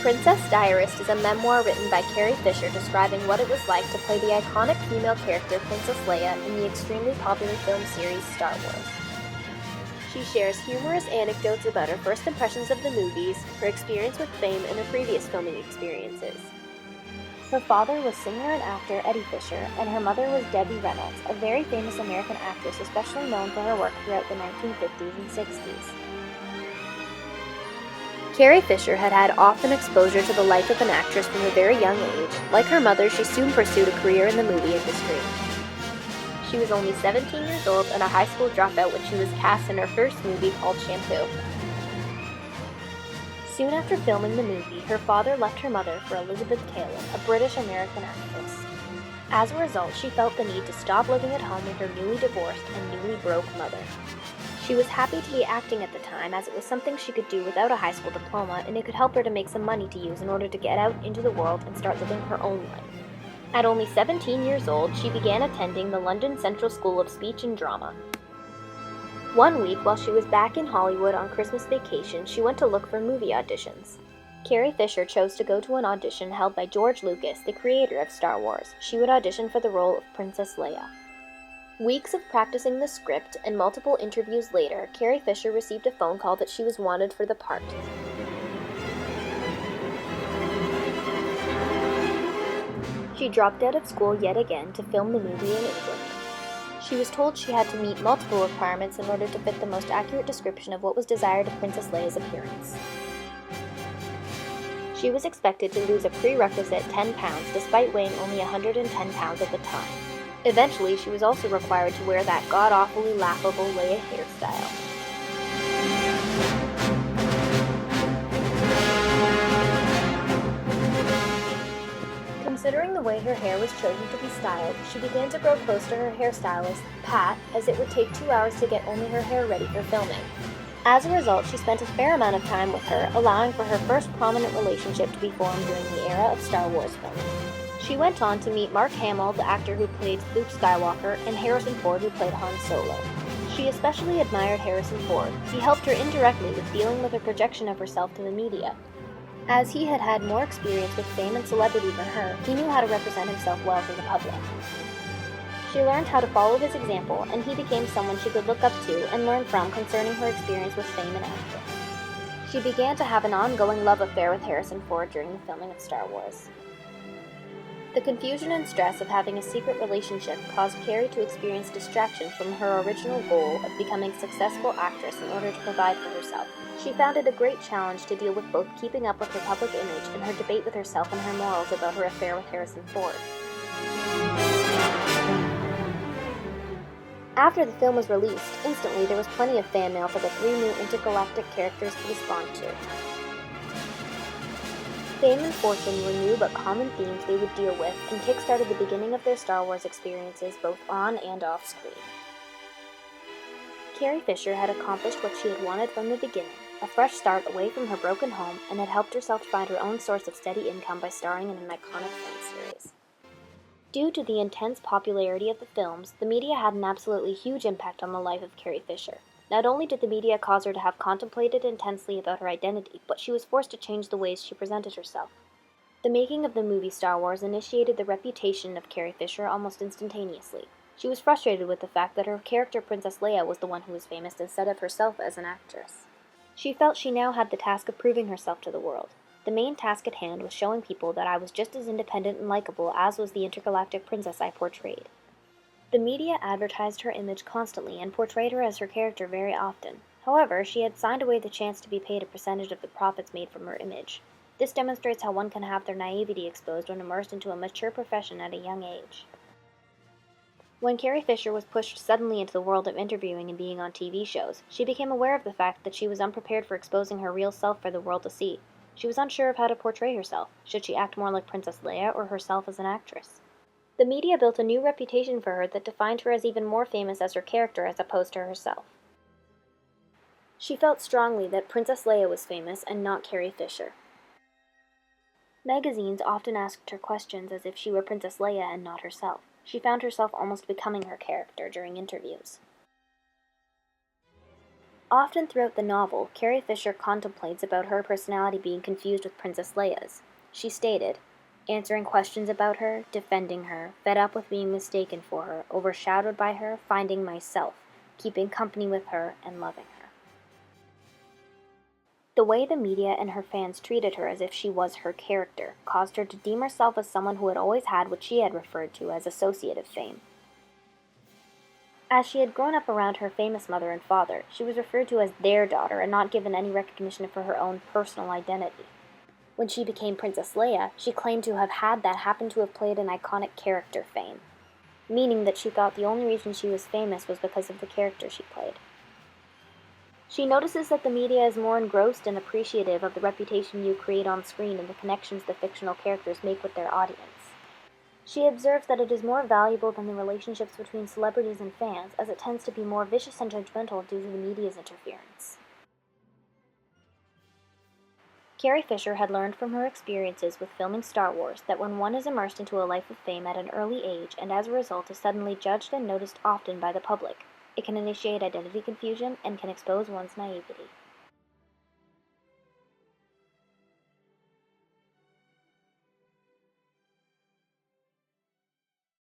Princess Diarist is a memoir written by Carrie Fisher describing what it was like to play the iconic female character Princess Leia in the extremely popular film series Star Wars. She shares humorous anecdotes about her first impressions of the movies, her experience with fame, and her previous filming experiences. Her father was singer and actor Eddie Fisher, and her mother was Debbie Reynolds, a very famous American actress especially known for her work throughout the 1950s and 60s. Carrie Fisher had had often exposure to the life of an actress from a very young age. Like her mother, she soon pursued a career in the movie industry. She was only 17 years old and a high school dropout when she was cast in her first movie called Shampoo. Soon after filming the movie, her father left her mother for Elizabeth Taylor, a British-American actress. As a result, she felt the need to stop living at home with her newly divorced and newly broke mother. She was happy to be acting at the time, as it was something she could do without a high school diploma, and it could help her to make some money to use in order to get out into the world and start living her own life. At only 17 years old, she began attending the London Central School of Speech and Drama. One week, while she was back in Hollywood on Christmas vacation, she went to look for movie auditions. Carrie Fisher chose to go to an audition held by George Lucas, the creator of Star Wars. She would audition for the role of Princess Leia. Weeks of practicing the script and multiple interviews later, Carrie Fisher received a phone call that she was wanted for the part. She dropped out of school yet again to film the movie in England. She was told she had to meet multiple requirements in order to fit the most accurate description of what was desired of Princess Leia's appearance. She was expected to lose a prerequisite 10 pounds despite weighing only 110 pounds at the time. Eventually, she was also required to wear that god-awfully laughable Leia hairstyle. Considering the way her hair was chosen to be styled, she began to grow close to her hairstylist, Pat, as it would take 2 hours to get only her hair ready for filming. As a result, she spent a fair amount of time with her, allowing for her first prominent relationship to be formed during the era of Star Wars filming. She went on to meet Mark Hamill, the actor who played Luke Skywalker, and Harrison Ford, who played Han Solo. She especially admired Harrison Ford. He helped her indirectly with dealing with her projection of herself to the media. As he had had more experience with fame and celebrity than her, he knew how to represent himself well to the public. She learned how to follow his example, and he became someone she could look up to and learn from concerning her experience with fame and acting. She began to have an ongoing love affair with Harrison Ford during the filming of Star Wars. The confusion and stress of having a secret relationship caused Carrie to experience distraction from her original goal of becoming a successful actress in order to provide for herself. She found it a great challenge to deal with both keeping up with her public image and her debate with herself and her morals about her affair with Harrison Ford. After the film was released, instantly there was plenty of fan mail for the 3 new intergalactic characters to respond to. Fame and fortune were new but common themes they would deal with, and kickstarted the beginning of their Star Wars experiences both on and off screen. Carrie Fisher had accomplished what she had wanted from the beginning, a fresh start away from her broken home, and had helped herself find her own source of steady income by starring in an iconic film series. Due to the intense popularity of the films, the media had an absolutely huge impact on the life of Carrie Fisher. Not only did the media cause her to have contemplated intensely about her identity, but she was forced to change the ways she presented herself. The making of the movie Star Wars initiated the reputation of Carrie Fisher almost instantaneously. She was frustrated with the fact that her character Princess Leia was the one who was famous instead of herself as an actress. She felt she now had the task of proving herself to the world. The main task at hand was showing people that I was just as independent and likable as was the intergalactic princess I portrayed. The media advertised her image constantly and portrayed her as her character very often. However, she had signed away the chance to be paid a percentage of the profits made from her image. This demonstrates how one can have their naivety exposed when immersed into a mature profession at a young age. When Carrie Fisher was pushed suddenly into the world of interviewing and being on TV shows, she became aware of the fact that she was unprepared for exposing her real self for the world to see. She was unsure of how to portray herself. Should she act more like Princess Leia or herself as an actress? The media built a new reputation for her that defined her as even more famous as her character as opposed to herself. She felt strongly that Princess Leia was famous and not Carrie Fisher. Magazines often asked her questions as if she were Princess Leia and not herself. She found herself almost becoming her character during interviews. Often throughout the novel, Carrie Fisher contemplates about her personality being confused with Princess Leia's. She stated, "Answering questions about her, defending her, fed up with being mistaken for her, overshadowed by her, finding myself, keeping company with her, and loving her." The way the media and her fans treated her as if she was her character caused her to deem herself as someone who had always had what she had referred to as associative fame. As she had grown up around her famous mother and father, she was referred to as their daughter and not given any recognition for her own personal identity. When she became Princess Leia, she claimed to have had that happen to have played an iconic character fame, meaning that she thought the only reason she was famous was because of the character she played. She notices that the media is more engrossed and appreciative of the reputation you create on screen and the connections the fictional characters make with their audience. She observes that it is more valuable than the relationships between celebrities and fans, as it tends to be more vicious and judgmental due to the media's interference. Carrie Fisher had learned from her experiences with filming Star Wars that when one is immersed into a life of fame at an early age and as a result is suddenly judged and noticed often by the public, it can initiate identity confusion and can expose one's naivety.